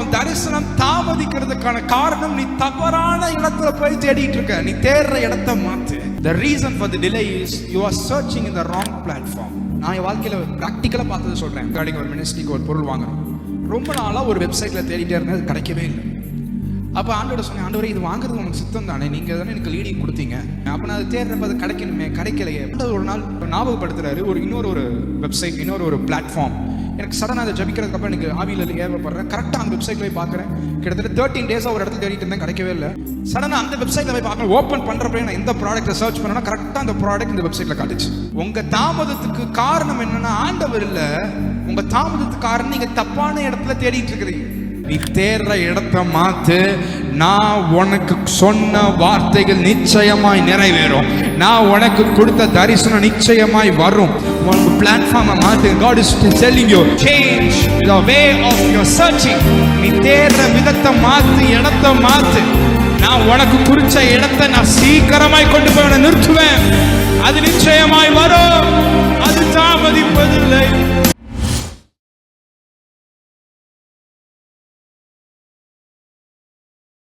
உன் தரிசனம் தாமதிக்கிறதுக்கான காரணம் நீ தவறான இடத்துல போய் தேடிட்டு இருக்க. நீ தேடுற இடத்தை மாத்து. The reason for the delay is you are searching in the wrong platform. நான் என் வாழ்க்கையில பிராக்டிக்கலா பார்த்தது சொல்றேன். கார்டிங் ஒரு மினிஸ்ட்ரிக்கு ஒரு பொருள் வாங்குறோம். ரொம்ப நாளா ஒரு வெப்சைட்ல தேடிட்டே இருந்தேன், அது கிடைக்கவே இல்லை. அப்போ ஆண்டோட சொன்னேன், ஆண்டவரே இது வாங்குறது உங்களுக்கு சித்தம் தானே, நீங்க தானே எனக்கு லீடிங் கொடுத்தீங்க, அப்போ நான் அது தேடுறப்ப அது கிடைக்கணுமே, கிடைக்கலையே. ஒரு நாள் ஞாபகப்படுத்துறாரு, இன்னொரு வெப்சைட், இன்னொரு பிளாட்ஃபார்ம். எனக்கு சடனாக அதை ஜபிக்கிறதுக்கு அப்புறம் எனக்கு ஆவியில் ஏவப்படுறேன். கரெக்டாக அந்த வெப்சைட்ல போய் பார்க்குறேன். கிட்டத்தட்ட 13 டேஸாக ஒரு இடத்துல தேடிட்டு இருந்தேன், கிடைக்கவே இல்லை. சடனாக அந்த வெப்சைட்ல போய் பார்க்கணும், ஓப்பன் பண்ணுறப்ப நான் எந்த ப்ராடக்ட்டை சர்ச் பண்ணேன்னா கரெக்டாக அந்த ப்ராடக்ட் இந்த வெப்சைட்ல காட்டுச்சு. உங்க தாமதத்துக்கு காரணம் என்னன்னா ஆண்டவர் இல்லை, உங்க தாமதத்துக்கு காரணம் நீங்க தப்பான இடத்துல தேடிட்டு இருக்கிறீங்க. நீ தேடுற இடத்தை மாத்து. நான் உனக்கு சொன்ன வார்த்தைகள் நிச்சயமாய் நிறைவேறும். நான் உனக்கு கொடுத்த தரிசனம் நிச்சயமாய் வரும். உனக்கு பிளாட்ஃபார்மை மாத்து. God is telling you change the way of your searching. நீ தேடுற விதத்தை மாத்து, இடத்தை மாத்து. நான் உனக்கு குறிச்ச இடத்தை நான் சீக்கிரமாய் கொண்டு போய் நிறுத்துவேன். அது நிச்சயமாய் வரும். அது தாமதிப்பதில்லை.